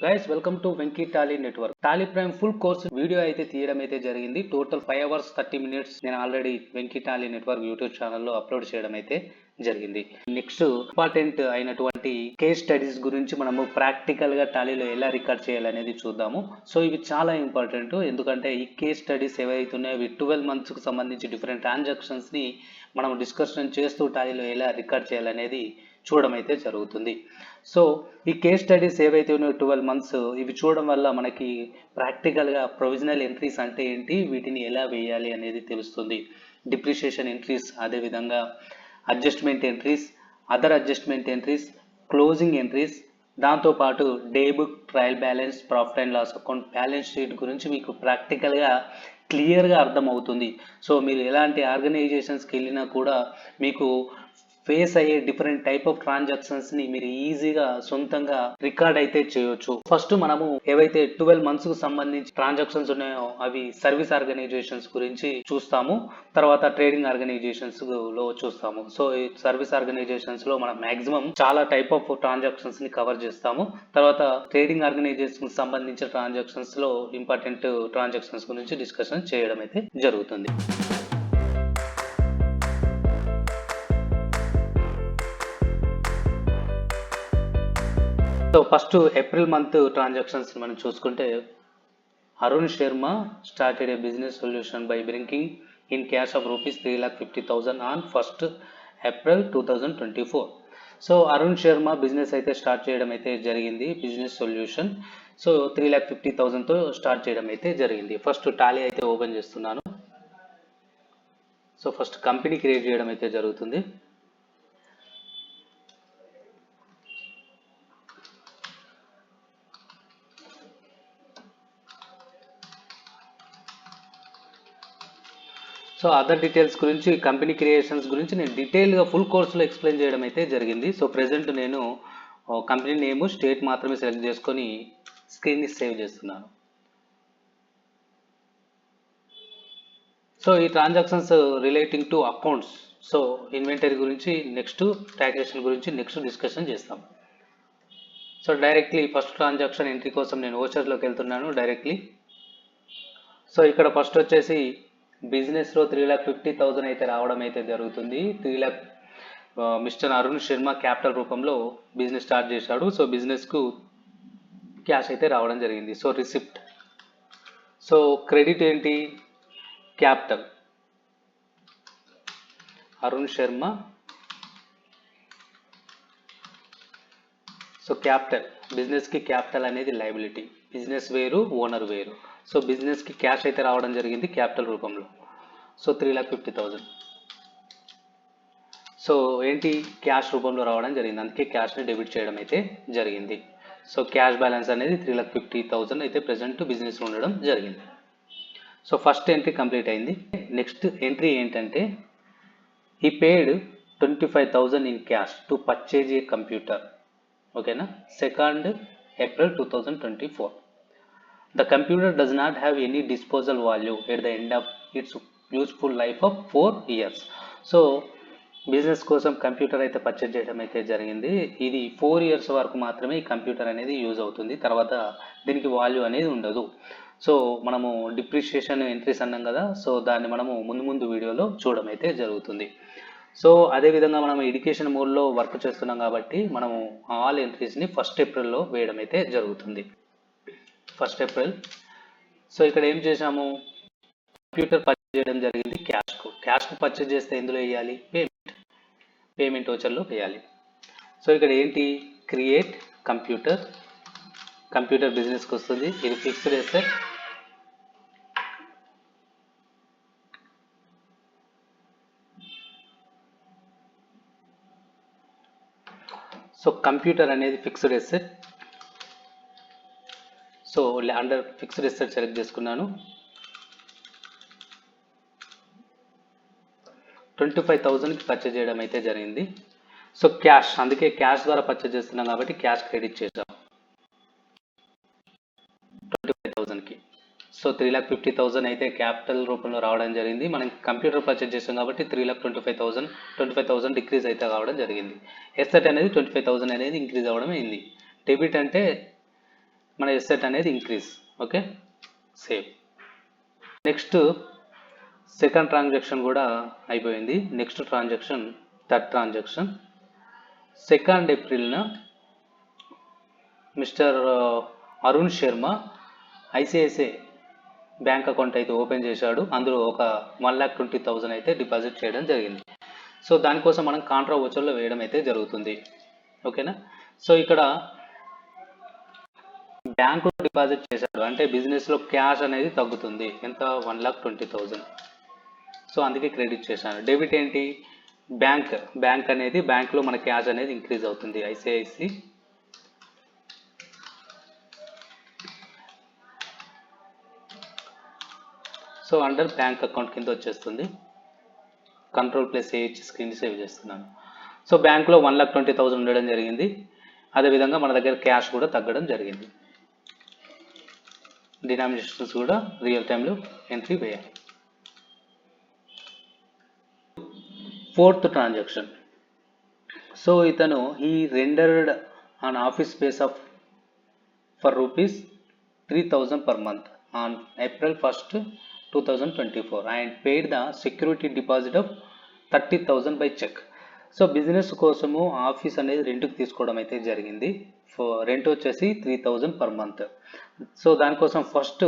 Guys welcome to Venky Tally network. Tally prime full course video అయితే తీయడం అయితే జరిగింది. టోటల్ 5 hours 30 minutes నేను already Venky Tally network YouTube ఛానల్లో అప్లోడ్ చేయడం అయితే జరిగింది. నెక్స్ట్ ఇంపార్టెంట్ అయినటువంటి కేస్ స్టడీస్ గురించి మనము ప్రాక్టికల్ గా టాలీలో ఎలా రికార్డ్ చేయాలనేది చూద్దాము. సో ఇవి చాలా ఇంపార్టెంట్, ఎందుకంటే ఈ కేస్ స్టడీస్ ఏవైతే ఉన్నాయో ఇవి 12 months కు సంబంధించి డిఫరెంట్ ట్రాన్సాక్షన్స్ ని మనం డిస్కషన్ చేస్తూ టాలీలో ఎలా రికార్డ్ చేయాలనేది చూడడం అయితే జరుగుతుంది. సో ఈ కేస్ స్టడీస్ ఏవైతే ఉన్నాయో 12 months ఇవి చూడడం వల్ల మనకి ప్రాక్టికల్గా ప్రొవిజనల్ ఎంట్రీస్ అంటే ఏంటి, వీటిని ఎలా వేయాలి అనేది తెలుస్తుంది. డిప్రిషియేషన్ ఎంట్రీస్, అదేవిధంగా adjustment entries, other adjustment entries, closing entries, దాంతోపాటు day book, trial balance, profit and loss account, balance sheet గురించి మీకు ప్రాక్టికల్గా క్లియర్గా అర్థమవుతుంది. సో మీరు ఎలాంటి ఆర్గనైజేషన్స్కి వెళ్ళినా కూడా మీకు ఫేస్ అయ్యే డిఫరెంట్ టైప్ ఆఫ్ ట్రాన్సాక్షన్స్ ని మీరు ఈజీగా సొంతంగా రికార్డ్ అయితే చేయొచ్చు. ఫస్ట్ మనము ఏవైతే 12 months కు సంబంధించి ట్రాన్సాక్షన్స్ ఉన్నాయో అవి సర్వీస్ ఆర్గనైజేషన్స్ గురించి చూస్తాము, తర్వాత ట్రేడింగ్ ఆర్గనైజేషన్స్ లో చూస్తాము. సో ఈ సర్వీస్ ఆర్గనైజేషన్స్ లో మనం మాక్సిమం చాలా టైప్ ఆఫ్ ట్రాన్సాక్షన్స్ ని కవర్ చేస్తాము. తర్వాత ట్రేడింగ్ ఆర్గనైజేషన్ సంబంధించిన ట్రాన్సాక్షన్స్ లో ఇంపార్టెంట్ ట్రాన్సాక్షన్స్ గురించి డిస్కషన్ చేయడం అయితే జరుగుతుంది. So first April month transactions మనం చూసుకుంటే, Arun Sharma started a business solution by bringing in cash of rupees 3,50,000 on 1st April 2024. So Arun Sharma business అయితే స్టార్ట్ చేయడం అయితే జరిగింది, బిజినెస్ సొల్యూషన్. సో 3,50,000తో స్టార్ట్ చేయడం అయితే జరిగింది. ఫస్ట్ టాలీ అయితే ఓపెన్ చేస్తున్నాను. సో ఫస్ట్ కంపెనీ క్రియేట్ చేయడం అయితే జరుగుతుంది. సో అదర్ డీటెయిల్స్ గురించి, కంపెనీ క్రియేషన్స్ గురించి నేను డీటెయిల్గా ఫుల్ కోర్సులో ఎక్స్ప్లెయిన్ చేయడం అయితే జరిగింది. సో ప్రెజెంట్ నేను కంపెనీ నేమ్, స్టేట్ మాత్రమే సెలెక్ట్ చేసుకొని స్క్రీన్ని సేవ్ చేస్తున్నాను. సో ఈ transactions relating to accounts, so inventory గురించి నెక్స్ట్, టాక్సేషన్ గురించి నెక్స్ట్ డిస్కషన్ చేస్తాం. So directly first transaction entry కోసం నేను ఓచర్లోకి వెళ్తున్నాను డైరెక్ట్లీ. సో ఇక్కడ ఫస్ట్ వచ్చేసి బిజినెస్లో 3,50,000 అయితే రావడం అయితే జరుగుతుంది. 3 lakh mister Arun Sharma capital రూపంలో బిజినెస్ స్టార్ట్ చేశాడు. సో బిజినెస్కు క్యాష్ అయితే రావడం జరిగింది. సో రిసిప్ట్, సో క్రెడిట్ ఏంటి, capital, Arun Sharma. So capital, బిజినెస్కి క్యాపిటల్ అనేది లయబిలిటీ, బిజినెస్ వేరు, ఓనర్ వేరు. సో బిజినెస్కి క్యాష్ అయితే రావడం జరిగింది క్యాపిటల్ రూపంలో. సో 3,50,000. సో ఏంటి, క్యాష్ రూపంలో రావడం జరిగింది, అందుకే క్యాష్ని డెబిట్ చేయడం అయితే జరిగింది. సో క్యాష్ బ్యాలెన్స్ అనేది 3,50,000 అయితే ప్రెసెంట్ బిజినెస్లో ఉండడం జరిగింది. సో ఫస్ట్ ఎంట్రీ కంప్లీట్ అయింది. నెక్స్ట్ ఎంట్రీ ఏంటంటే, ఈ పేడ్ 25,000 in cash to purchase A computer. ఓకేనా. 2nd April 2024. The computer does not have any disposal value at the end of its useful life of 4 years. So business కోసం computer అయితే purchase చేయడం అయితే జరిగింది. ఇది 4 years వరకు మాత్రమే ఈ కంప్యూటర్ అనేది యూజ్ అవుతుంది, తర్వాత దీనికి వాల్యూ అనేది ఉండదు. సో మనము డిప్రిషియేషన్ ఎంట్రీస్ అన్నాం కదా, సో దాన్ని మనము ముందు వీడియోలో చూడడం అయితే జరుగుతుంది. సో అదేవిధంగా మనం ఎడ్యుకేషన్ మోడ్లో వర్క్ చేస్తున్నాం కాబట్టి మనము ఆల్ ఎంట్రీస్ని 1st Aprilలో వేయడం అయితే జరుగుతుంది. 1st April. సో ఇక్కడ ఏం చేసాము, కంప్యూటర్ పర్చేజ్ చేయడం జరిగింది క్యాష్కు పర్చేజ్ చేస్తే ఎందులో వేయాలి, పేమెంట్ ఓచర్లో వేయాలి. సో ఇక్కడ ఏంటి, క్రియేట్ కంప్యూటర్ బిజినెస్కి వస్తుంది, ఇది ఫిక్స్డ్ అసెట్. సో కంప్యూటర్ అనేది fixed asset. So under fixed asset select చేసుకున్నాను. 25,000కి పర్చేజ్ చేయడం అయితే జరిగింది. సో క్యాష్, అందుకే క్యాష్ ద్వారా పర్చేజ్ చేస్తున్నాం కాబట్టి క్యాష్ క్రెడిట్ చేసాం 25,000కి. సో 3,50,000 అయితే క్యాపిటల్ రూపంలో రావడం జరిగింది. మనం కంప్యూటర్ పర్చేజ్ చేసాం కాబట్టి 3,25,000 డిక్రీజ్ అయితే కావడం జరిగింది. ఎసెట్ అనేది 25,000 అనేది ఇంక్రీజ్ అవ్వడం అయింది. డెబిట్ అంటే మన ఎసెట్ అనేది increase. Okay, save. Next second transaction కూడా అయిపోయింది. Next transaction third transaction 2nd ఏప్రిల్న mister Arun Sharma ICICI bank account అయితే ఓపెన్ చేశాడు. అందులో ఒక 1,20,000 అయితే డిపాజిట్ చేయడం జరిగింది. సో దానికోసం మనం కాంట్రా వోచర్లో వేయడం అయితే జరుగుతుంది. ఓకేనా. సో ఇక్కడ బ్యాంకులో డిపాజిట్ చేశాడు అంటే బిజినెస్లో క్యాష్ అనేది తగ్గుతుంది. ఎంత? 1,20,000. సో అందుకే క్రెడిట్ చేశాను. డెబిట్ ఏంటి? బ్యాంక్ అనేది బ్యాంక్లో మన క్యాష్ అనేది ఇంక్రీజ్ అవుతుంది. ICICI so under bank account కింద వచ్చేస్తుంది. Ctrl+A స్క్రీన్ సేవ్ చేస్తున్నాను. సో బ్యాంక్లో 1,20,000 ఉండడం జరిగింది. అదేవిధంగా మన దగ్గర క్యాష్ కూడా తగ్గడం జరిగింది. డినామినేషన్స్ కూడా రియల్ టైంలో ఎంట్రీ వేయాలి. 4th transaction. సో ఇతను he rendered an office space for rupees 3,000 per month on April 1st 2024 and paid the security deposit of 30,000 by check. So business కోసము ఆఫీస్ అనేది రెంట్కి తీసుకోవడం అయితే జరిగింది. రెంట్ వచ్చేసి 3,000 per month. సో దానికోసం ఫస్ట్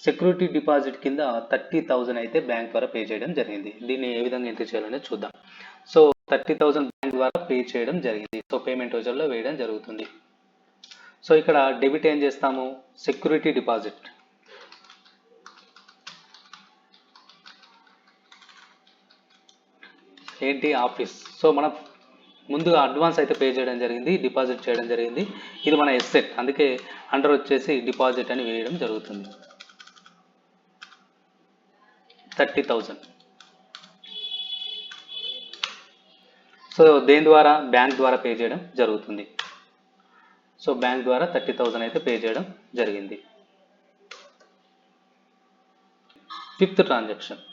సెక్యూరిటీ డిపాజిట్ కింద 30,000 అయితే బ్యాంక్ ద్వారా పే చేయడం జరిగింది. దీన్ని ఏ విధంగా ఎంట్రీ చేయాలనేది చూద్దాం. సో 30,000 బ్యాంక్ ద్వారా పే చేయడం జరిగింది. సో పేమెంట్ వోచర్లో వేయడం జరుగుతుంది. సో ఇక్కడ డెబిట్ ఏం చేస్తాము? Security deposit. ఏంటి? ఆఫీస్. సో మనం ముందుగా అడ్వాన్స్ అయితే పే చేయడం జరిగింది, డిపాజిట్ చేయడం జరిగింది. ఇది మన ఎసెట్, అందుకే అండర్ వచ్చేసి డిపాజిట్ అని వేయడం జరుగుతుంది. 30,000. సో దేని ద్వారా? బ్యాంక్ ద్వారా పే చేయడం జరుగుతుంది. సో బ్యాంక్ ద్వారా 30,000 అయితే పే చేయడం జరిగింది. 5th transaction.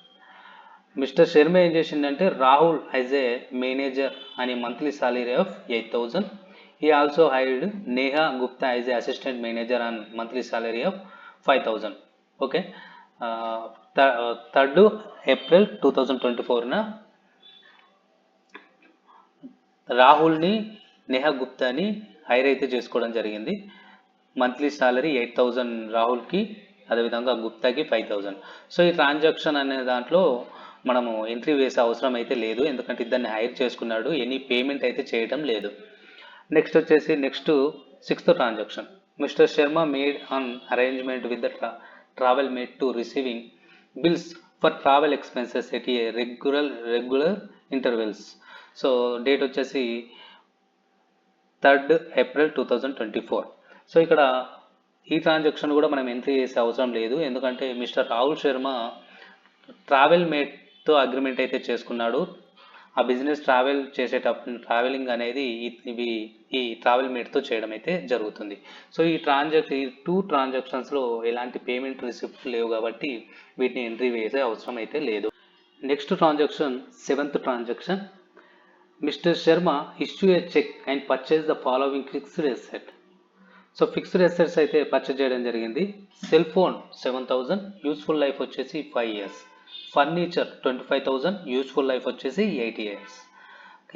మిస్టర్ శర్మ ఏం చేసిందంటే రాహుల్ యాజ్ ఏ మేనేజర్ అని monthly salary of 8,000. He also hired Neha Gupta as a assistant manager on monthly salary of 5,000. Okay. 3rd April 2024న రాహుల్ని నేహా గుప్తాని హైర్ అయితే చేసుకోవడం జరిగింది. మంత్లీ సాలరీ 8,000 రాహుల్కి, అదేవిధంగా గుప్తాకి 5,000. సో ఈ ట్రాన్సాక్షన్ అనే దాంట్లో మనము ఎంట్రీ వేసే అవసరం అయితే లేదు, ఎందుకంటే ఇద్దరిని హైర్ చేసుకున్నాడు. ఎనీ పేమెంట్ అయితే చేయడం లేదు. నెక్స్ట్ వచ్చేసి 6th transaction. Mister Sharma made an arrangement with the travel made to receiving bills for travel expenses at a regular intervals. So date వచ్చేసి 3rd ఏప్రిల్ 2024. సో ఇక్కడ ఈ ట్రాన్సాక్షన్ కూడా మనం ఎంట్రీ చేసే అవసరం లేదు, ఎందుకంటే మిస్టర్ రాహుల్ శర్మ ట్రావెల్ మేట్తో అగ్రిమెంట్ అయితే చేసుకున్నాడు. ఆ బిజినెస్ ట్రావెల్ చేసేటప్పుడు ట్రావెలింగ్ అనేది ఈ ట్రావెల్ మేట్తో చేయడం అయితే జరుగుతుంది. సో ఈ 2 ట్రాన్సాక్షన్స్లో ఎలాంటి పేమెంట్ రిసిప్ట్ లేవు కాబట్టి వీటిని ఎంట్రీ వేసే అవసరం అయితే లేదు. Next transaction 7th transaction. Mister Sharma issue a cheque and purchase the following fixed asset. So fixed assets అయితే పర్చేజ్ చేయడం జరిగింది. సెల్ ఫోన్ 7,000, యూస్ఫుల్ లైఫ్ వచ్చేసి 5 years. ఫర్నిచర్ 25,000, యూస్ఫుల్ లైఫ్ వచ్చేసి 8 years.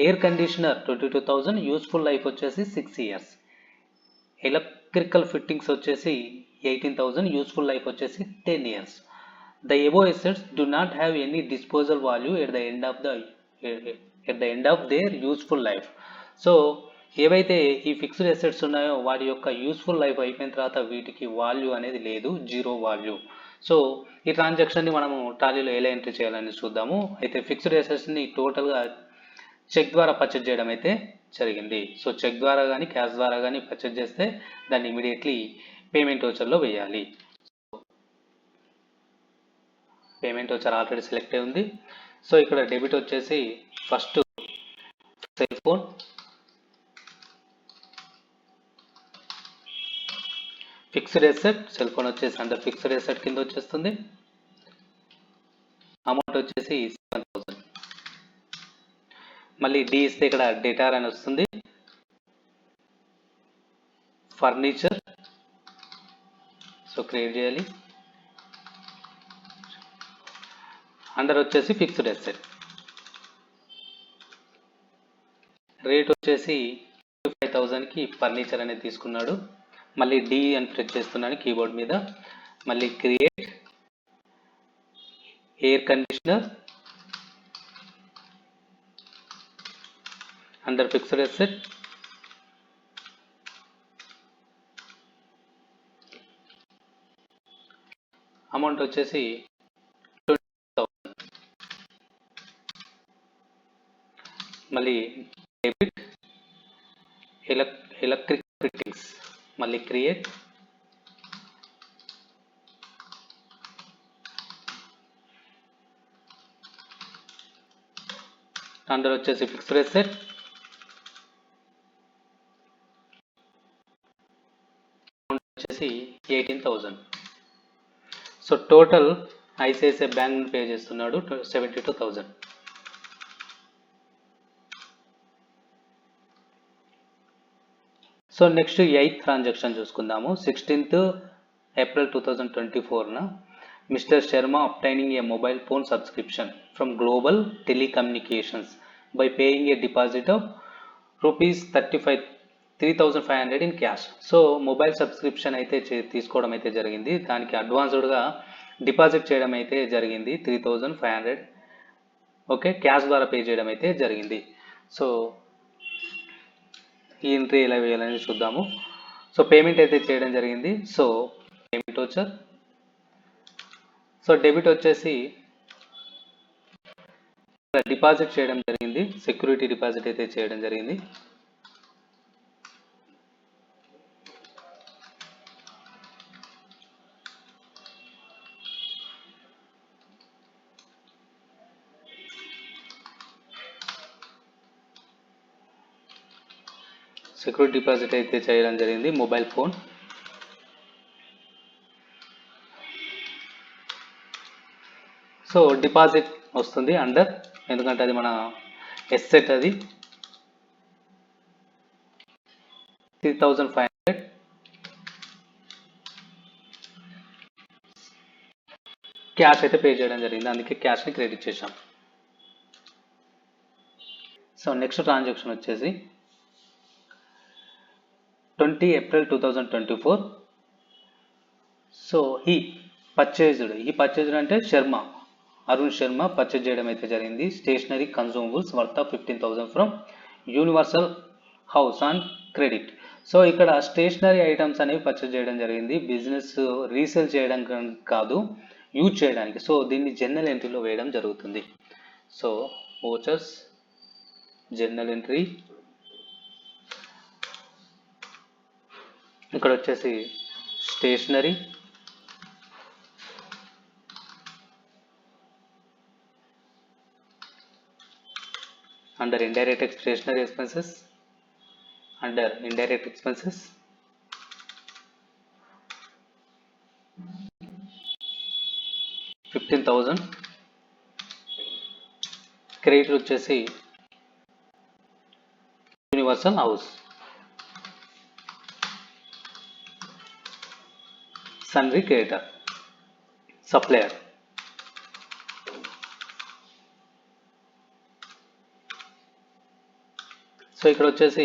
Air conditioner 22,000, useful life వచ్చేసి 6 years. Electrical fittings వచ్చేసి 18,000, useful life వచ్చేసి 10 years. The above assets do not have any disposal value at the end of their useful life. So ఏవైతే ఈ fixed assets ఉన్నాయో వాటి యొక్క useful life అయిపోయిన తర్వాత వీటికి వాల్యూ అనేది లేదు, 0 వాల్యూ. సో ఈ ట్రాన్సాక్షన్ని మనము టాలీలో ఎలా ఎంట్రీ చేయాలని చూద్దాము. అయితే ఫిక్స్డ్ ఎసెట్స్ని టోటల్గా చెక్ ద్వారా పర్చేజ్ చేయడం అయితే జరిగింది. సో చెక్ ద్వారా కానీ క్యాష్ ద్వారా కానీ పర్చేజ్ చేస్తే దాన్ని ఇమీడియట్లీ పేమెంట్ వోచర్లో వేయాలి. పేమెంట్ వోచర్ ఆల్రెడీ సెలెక్ట్ అయి ఉంది. సో ఇక్కడ డెబిట్ వచ్చేసి first cell phone, fixed asset, cell phone వచ్చేసి అండర్ ఫిక్స్డ్ ఎసెట్ కింద వచ్చేస్తుంది. అమౌంట్ వచ్చేసి 7,000. మళ్ళీ డి ఇస్తే ఇక్కడ డేటార్ అని వస్తుంది. ఫర్నిచర్ సో క్రియేట్ చేయాలి. అండర్ వచ్చేసి ఫిక్స్డ్ అసెట్, రేట్ వచ్చేసి 55,000కి ఫర్నిచర్ అనేది తీసుకున్నాడు. మళ్ళీ డి అని ప్రెస్ చేస్తున్నాను కీబోర్డ్ మీద. మళ్ళీ create air conditioner under fixed asset, amount వచ్చేసి 20,000. మళ్ళీ డెబిట్ ఎలక్ట్రిక్ ఫిట్టింగ్స్, మళ్ళీ క్రియేట్ అండర్ వచ్చేసి ఫిక్స్డ్ అసెట్, అమౌంట్ వచ్చేసి 18,000. So total ICICI bank pay చేస్తున్నాడు 72,000. సో నెక్స్ట్ 8th ట్రాన్సాక్షన్ చూసుకుందాము. 16th April 2024న mister Sharma obtaining a mobile phone subscription from global telecommunications by paying a deposit of rupees 3,500 in cash. So mobile subscription అయితే తీసుకోవడం అయితే జరిగింది. దానికి అడ్వాన్స్డ్గా deposit చేయడం అయితే జరిగింది 3,500. ఓకే, క్యాష్ ద్వారా పే చేయడం అయితే జరిగింది. సో ఈ ఎంట్రీ ఎలా వేయాలని చూద్దాము. సో పేమెంట్ అయితే చేయడం జరిగింది. సో పేమెంట్ వచ్చారు. సో డెబిట్ వచ్చేసి డిపాజిట్ చేయడం జరిగింది, సెక్యూరిటీ డిపాజిట్ అయితే చేయడం జరిగింది. సెక్యూరిటీ డిపాజిట్ అయితే చేయడం జరిగింది మొబైల్ ఫోన్. సో డిపాజిట్ వస్తుంది అండర్, ఎందుకంటే అది మన ఎస్సెట్, అది 3,500. క్యాష్ అయితే పే చేయడం జరిగింది, అందుకే క్యాష్ని క్రెడిట్ చేశాం. సో నెక్స్ట్ ట్రాన్సాక్షన్ వచ్చేసి 20 April 2024. సో ఈ పర్చేజ్డ్ అంటే అరుణ్ శర్మ పర్చేజ్ చేయడం అయితే జరిగింది stationery consumables worth of 15,000 from universal house on credit. So ఇక్కడ స్టేషనరీ ఐటమ్స్ అనేవి పర్చేజ్ చేయడం జరిగింది, బిజినెస్ రీసేల్ చేయడం కాదు, యూజ్ చేయడానికి. సో దీన్ని జర్నల్ ఎంట్రీలో వేయడం జరుగుతుంది. సో వోచర్స్ జర్నల్ ఎంట్రీ, ఇక్కడ వచ్చేసి stationery, under indirect stationery expenses, under indirect expenses 15,000. Credit వచ్చేసి universal house, sundry creditor, supplier. So ఇక్కడ వచ్చేసి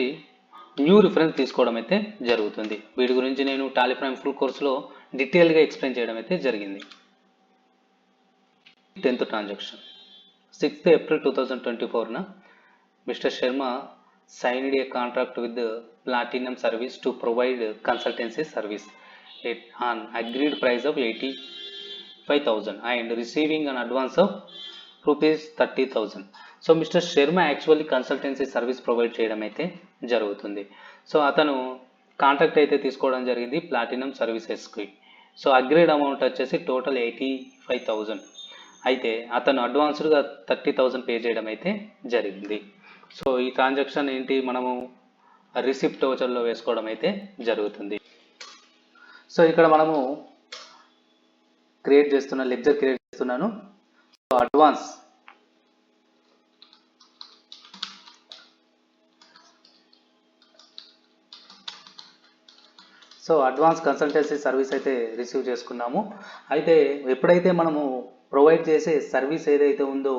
న్యూ రిఫరెన్స్ తీసుకోవడం అయితే జరుగుతుంది. వీటి గురించి నేను టాలీ ప్రైమ్ ఫుల్ కోర్సులో డీటెయిల్గా ఎక్స్ప్లెయిన్ చేయడం అయితే జరిగింది. 10th ట్రాన్సాక్షన్ 6th April 2024న mister Sharma signed a contract with the Platinum Service to provide consultancy service at an agreed price of 85,000 and receiving an advance of rupees 30,000. So mister Sharma actually consultancy service provide చేయడం అయితే జరుగుతుంది. So అతను contract అయితే తీసుకోవడం జరిగింది platinum సర్వీసెస్కి. So agreed amount వచ్చేసి total 85,000, అయితే అతను అడ్వాన్స్డ్గా 30,000 పే చేయడం అయితే జరిగింది. సో ఈ ట్రాన్సాక్షన్ ఏంటి, మనము రిసిప్ట్ వోచర్లో వేసుకోవడం అయితే జరుగుతుంది. సో ఇక్కడ మనము లెడ్జర్ క్రియేట్ చేస్తున్నాను. So advance so advance consultancy service అయితే రిసీవ్ చేసుకున్నాము. అయితే ఎప్పుడైతే మనము ప్రొవైడ్ చేసే సర్వీస్ ఏదైతే ఉందో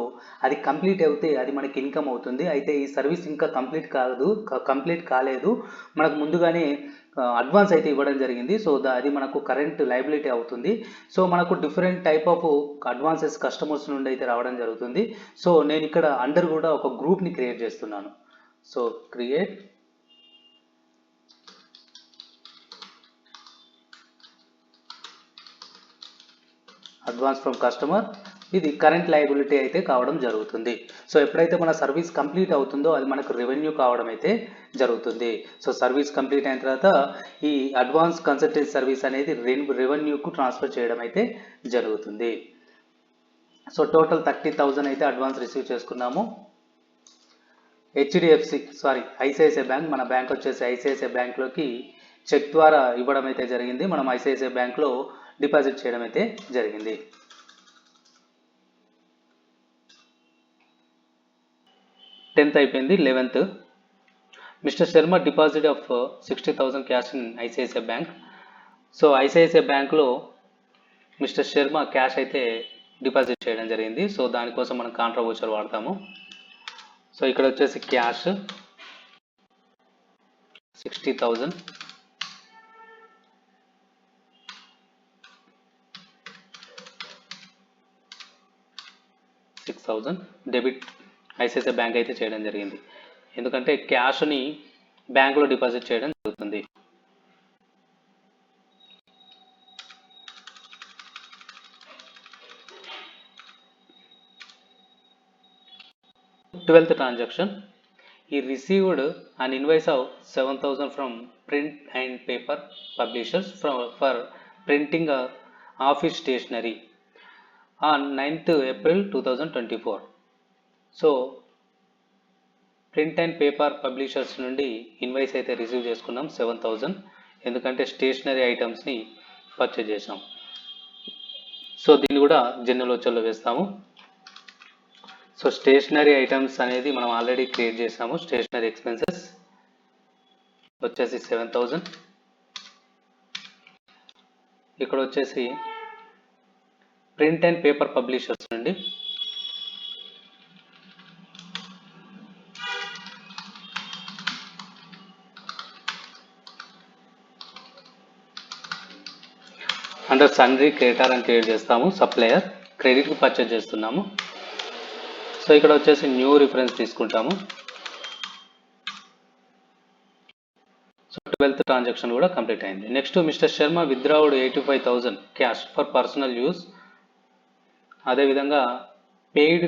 అది కంప్లీట్ అవుతే అది మనకి ఇన్కమ్ అవుతుంది. అయితే ఈ సర్వీస్ ఇంకా కంప్లీట్ కాలేదు. మనకు ముందుగానే అడ్వాన్స్ అయితే ఇవ్వడం జరిగింది. సో అది మనకు కరెంట్ లయబిలిటీ అవుతుంది. సో మనకు different type of advances customers నుండి అయితే రావడం జరుగుతుంది. సో నేను ఇక్కడ అండర్ కూడా ఒక గ్రూప్ని క్రియేట్ చేస్తున్నాను. So create advance from customer, ఇది కరెంట్ లయబిలిటీ అయితే కావడం జరుగుతుంది. సో ఎప్పుడైతే మన సర్వీస్ కంప్లీట్ అవుతుందో అది మనకు రెవెన్యూ కావడం అయితే జరుగుతుంది. సో సర్వీస్ కంప్లీట్ అయిన తర్వాత ఈ అడ్వాన్స్ కన్సల్టెన్సీ సర్వీస్ అనేది రెవెన్యూకు ట్రాన్స్ఫర్ చేయడం అయితే జరుగుతుంది. సో టోటల్ 30,000 అయితే అడ్వాన్స్ రిసీవ్ చేసుకున్నాము. ఐసిఐసిఐ బ్యాంక్, మన బ్యాంక్ వచ్చేసి ఐసిఐసిఐ బ్యాంక్లోకి చెక్ ద్వారా ఇవ్వడం అయితే జరిగింది. మనం ఐసిఐసిఐ బ్యాంక్లో డిపాజిట్ చేయడం అయితే జరిగింది. 10th అయిపోయింది. 11th mister Sharma deposit of 60,000 cash in ICICI bank. So ICICI బ్యాంక్లో మిస్టర్ శర్మ క్యాష్ అయితే డిపాజిట్ చేయడం జరిగింది. సో దానికోసం మనం కాంట్రా వోచర్ వాడతాము. సో ఇక్కడ వచ్చేసి క్యాష్ 60,000, డెబిట్ ఐసిఐసిఐ బ్యాంక్ అయితే చేయడం జరిగింది. ఎందుకంటే క్యాష్ని బ్యాంకులో డిపాజిట్ చేయడం జరుగుతుంది. Twelfth transaction, he received an invoice of 7,000 from print and paper publishers for printing a office stationery on 9th April 2024. So print and paper publishers నుండి ఇన్వాయిస్ అయితే receive చేసుకున్నాం 7,000, ఎందుకంటే స్టేషనరీ ఐటమ్స్ని పర్చేజ్ చేసాం. సో దీన్ని కూడా general వోచర్లో వేస్తాము. So stationery items అనేది మనం ఆల్రెడీ క్రియేట్ చేసాము. స్టేషనరీ ఎక్స్పెన్సెస్ వచ్చేసి 7,000. ఇక్కడ వచ్చేసి ప్రింట్ అండ్ పేపర్ పబ్లిషర్స్ నుండి అండర్ సన్రీ క్రెడిటర్ అని క్రియేట్ చేస్తాము. సప్లయర్ క్రెడిట్కి పర్చేజ్ చేస్తున్నాము. సో ఇక్కడ వచ్చేసి న్యూ రిఫరెన్స్ తీసుకుంటాము. సో 12th ట్రాన్సాక్షన్ కూడా కంప్లీట్ అయింది. Next mister Sharma withdrawed 85,000 cash for personal use. అదేవిధంగా paid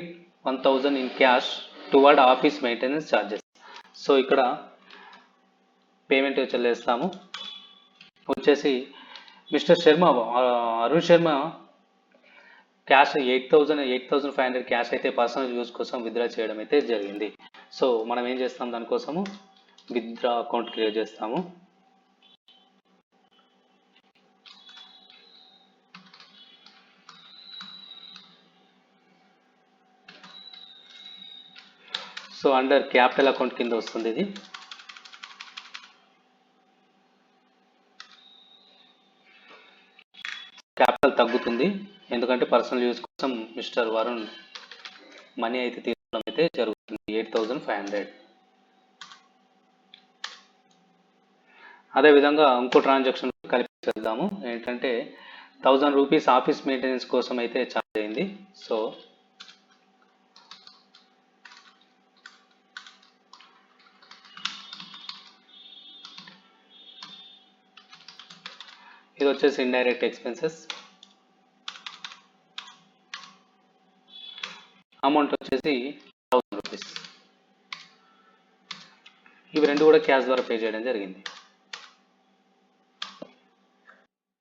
1,000 in cash toward office maintenance charges. So ఇక్కడ పేమెంట్ చెల్లిస్తాము. వచ్చేసి mister Sharma Arun Sharma cash 8,500 cash అయితే పర్సనల్ యూజ్ కోసం విత్డ్రా చేయడం అయితే జరిగింది. సో మనం ఏం చేస్తాం, దానికోసము విత్డ్రా అకౌంట్ క్రియేట్ చేస్తాము. సో అండర్ క్యాపిటల్ అకౌంట్ కింద వస్తుంది ఇది. క్యాపిటల్ తగ్గుతుంది ఎందుకంటే పర్సనల్ యూజ్ కోసం మిస్టర్ వరుణ్ మనీ అయితే తీసుకోవడం అయితే జరుగుతుంది 8,500. అదేవిధంగా ఇంకో ట్రాన్సాక్షన్ కలిపి చేద్దాము. ఏంటంటే 1,000 రూపీస్ ఆఫీస్ మెయింటెనెన్స్ కోసం అయితే ఛార్జ్ అయింది. సో ఇది వచ్చేసి ఇండైరెక్ట్ ఎక్స్పెన్సెస్. అమౌంట్ వచ్చేసి 1,000 రూపీస్. ఇవి రెండు కూడా క్యాష్ ద్వారా పే చేయడం జరిగింది.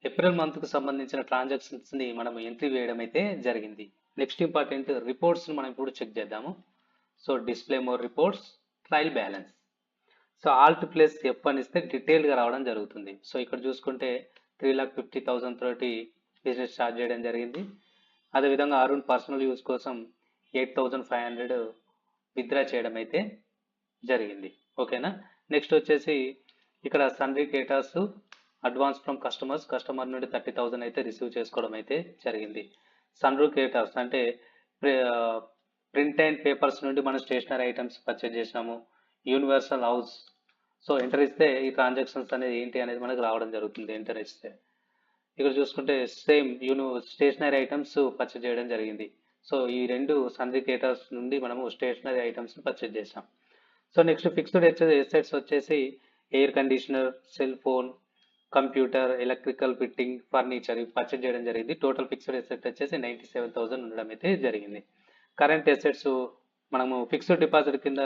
ఏప్రిల్ మంత్కు సంబంధించిన ట్రాన్సాక్షన్స్ని మనం ఎంట్రీ వేయడం అయితే జరిగింది. నెక్స్ట్ ఇంపార్టెంట్ రిపోర్ట్స్ని మనం ఇప్పుడు చెక్ చేద్దాము. So display more reports, trial balance. So Alt plus F1 ఇస్తే డీటెయిల్గా రావడం జరుగుతుంది. సో ఇక్కడ చూసుకుంటే 3,50,000 తోటి బిజినెస్ స్టార్ట్ చేయడం జరిగింది. అదేవిధంగా అరుణ్ పర్సనల్ యూజ్ కోసం 8,500 విత్డ్రా చేయడం అయితే జరిగింది. ఓకేనా. నెక్స్ట్ వచ్చేసి ఇక్కడ సన్రీ క్రెడిటర్స్ అడ్వాన్స్ ఫ్రమ్ కస్టమర్ నుండి 30,000 అయితే రిసీవ్ చేసుకోవడం అయితే జరిగింది. సన్రూ క్రియేటర్స్ అంటే ప్రింట్ అండ్ పేపర్స్ నుండి మనం స్టేషనరీ ఐటమ్స్ పర్చేజ్ చేసినాము. యూనివర్సల్ హౌస్, సో ఎంటర్ ఇస్తే ఈ ట్రాన్సాక్షన్స్ అనేది ఏంటి అనేది మనకు రావడం జరుగుతుంది. ఎంటర్ ఇస్తే ఇక్కడ చూసుకుంటే సేమ్ స్టేషనరీ ఐటమ్స్ పర్చేజ్ చేయడం జరిగింది. సో ఈ రెండు సన్రీ క్రియేటర్స్ నుండి మనము స్టేషనరీ ఐటమ్స్ పర్చేజ్ చేసాం. సో నెక్స్ట్ ఫిక్స్డ్ ఎసెట్స్ వచ్చేసి air conditioner, cell phone, computer, electrical fitting, furniture ఇవి పర్చేజ్ చేయడం జరిగింది. టోటల్ ఫిక్స్డ్ ఎసెట్ వచ్చేసి 97,000 ఉండడం అయితే జరిగింది. కరెంట్ ఎసెట్స్ మనము ఫిక్స్డ్ డిపాజిట్ కింద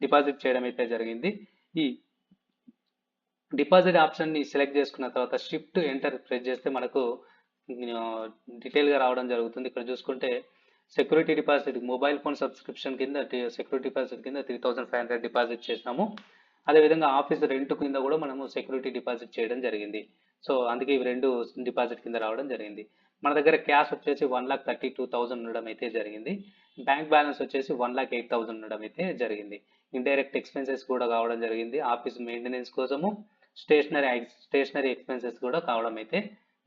డిపాజిట్ చేయడం అయితే జరిగింది. ఈ డిపాజిట్ ఆప్షన్ని సెలెక్ట్ చేసుకున్న తర్వాత షిఫ్ట్ ఎంటర్ ప్రెస్ చేస్తే మనకు డీటెయిల్గా రావడం జరుగుతుంది. ఇక్కడ చూసుకుంటే security deposit mobile phone subscription కింద సెక్యూరిటీ డిపాజిట్ కింద 3,500 డిపాజిట్ చేసినాము. అదేవిధంగా ఆఫీస్ రెంట్ కింద కూడా మనము సెక్యూరిటీ డిపాజిట్ చేయడం జరిగింది. సో అందుకే ఇవి రెండు డిపాజిట్ కింద రావడం జరిగింది. మన దగ్గర క్యాష్ వచ్చేసి 1,32,000 ఉండడం అయితే జరిగింది. బ్యాంక్ బ్యాలెన్స్ వచ్చేసి 1,08,000 ఉండడం అయితే జరిగింది. ఇండైరెక్ట్ ఎక్స్పెన్సెస్ కూడా కావడం జరిగింది. ఆఫీస్ మెయింటెనెన్స్ కోసము స్టేషనరీ ఎక్స్పెన్సెస్ కూడా కావడం అయితే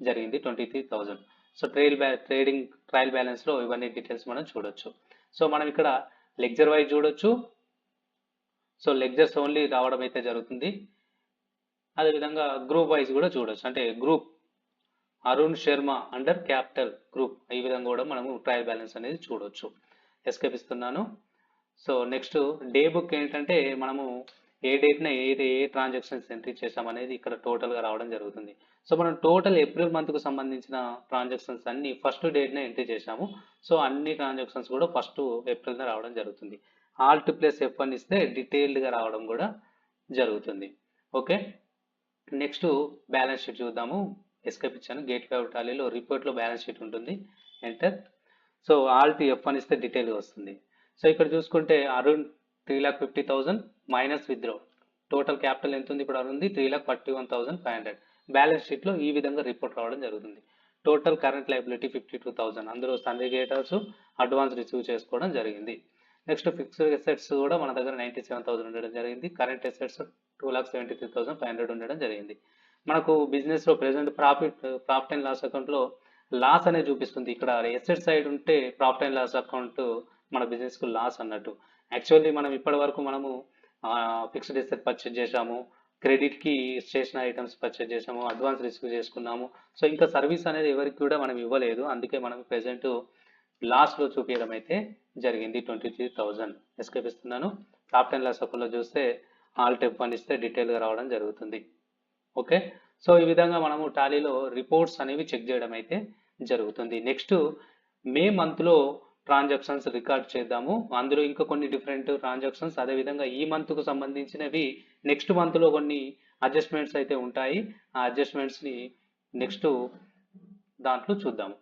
జరిగింది 23,000. సో ట్రయల్ బ్యాలెన్స్ లో ఇవన్నీ డీటెయిల్స్ మనం చూడొచ్చు. సో మనం ఇక్కడ లెక్చర్ వైజ్ చూడొచ్చు. సో లెక్చర్స్ ఓన్లీ రావడం అయితే జరుగుతుంది. అదేవిధంగా గ్రూప్ వైజ్ కూడా చూడొచ్చు. అంటే group Arun Sharma under capital group, ఈ విధంగా కూడా మనము ట్రయల్ బ్యాలెన్స్ అనేది చూడొచ్చు. ఎస్కేప్ ఇస్తున్నాను. సో నెక్స్ట్ డే బుక్ ఏంటంటే మనము ఏ డేట్న ఏ ట్రాన్సాక్షన్స్ ఎంట్రీ చేసాం అనేది ఇక్కడ టోటల్గా రావడం జరుగుతుంది. సో మనం టోటల్ ఏప్రిల్ మంత్కు సంబంధించిన ట్రాన్సాక్షన్స్ అన్ని ఫస్ట్ డేట్నే ఎంట్రీ చేసాము. సో అన్ని ట్రాన్సాక్షన్స్ కూడా ఫస్ట్ ఏప్రిల్నే రావడం జరుగుతుంది. ఆల్ట్ ప్లస్ F1 ఇస్తే డీటెయిల్డ్గా రావడం కూడా జరుగుతుంది. ఓకే, నెక్స్ట్ బ్యాలెన్స్ షీట్ చూద్దాము. ఎస్కేప్ ఇచ్చాను. గేట్వే ఆఫ్ టాలీలో రిపోర్ట్లో బ్యాలెన్స్ షీట్ ఉంటుంది. ఎంటర్. సో ఆల్ట్ F1 ఇస్తే డీటెయిల్గా వస్తుంది. సో ఇక్కడ చూసుకుంటే Arun 3,50,000 minus withdraw. Total capital ఎంత ఉంది ఇప్పుడు అరుణ్ది 3,41,500. బ్యాలెన్స్ షీట్లో ఈ విధంగా రిపోర్ట్ రావడం జరుగుతుంది. Total current liability 52,000. అందులో సన్రిగేటర్స్ అడ్వాన్స్ రిసీవ్ చేసుకోవడం జరిగింది. నెక్స్ట్ ఫిక్స్డ్ ఎసెట్స్ కూడా మన దగ్గర 97,000 ఉండడం జరిగింది. కరెంట్ ఎసెట్స్ 2,73,500 ఉండడం జరిగింది. మనకు బిజినెస్ లో present profit and loss account లో లాస్ అనేది చూపిస్తుంది. ఇక్కడ ఎసెట్ సైడ్ ఉంటే ప్రాఫిట్ అండ్ లాస్ అకౌంట్ మన బిజినెస్ కు లాస్ అన్నట్టు. యాక్చువల్లీ మనం ఇప్పటి వరకు మనము ఫిక్స్డ్ ఎసెట్ పర్చేజ్ చేసాము, క్రెడిట్ కి స్టేషనరీ ఐటమ్స్ పర్చేజ్ చేసాము, అడ్వాన్స్ రిసీవ్ చేసుకున్నాము. సో ఇంకా సర్వీస్ అనేది ఎవరికి కూడా మనం ఇవ్వలేదు. అందుకే మనం ప్రెసెంట్ లాస్ లో చూపించడం అయితే జరిగింది 23,000. ఎస్కేప్ ఇస్తున్నాను. ప్రాఫిట్ అండ్ లాస్ అకౌంట్ లో చూస్తే ఆల్ట్ F1 ఇస్తే డీటెయిల్ గా రావడం జరుగుతుంది. ఓకే, సో ఈ విధంగా మనము టాలీలో రిపోర్ట్స్ అనేవి చెక్ చేయడం అయితే జరుగుతుంది. నెక్స్ట్ మే మంత్ లో ట్రాన్సాక్షన్స్ రికార్డ్ చేద్దాము. అందులో ఇంకా కొన్ని డిఫరెంట్ ట్రాన్సాక్షన్స్, అదేవిధంగా ఈ మంత్ కు సంబంధించినవి నెక్స్ట్ మంత్ లో కొన్ని అడ్జస్ట్మెంట్స్ అయితే ఉంటాయి. ఆ అడ్జస్ట్మెంట్స్ ని నెక్స్ట్ దాంట్లో చూద్దాము.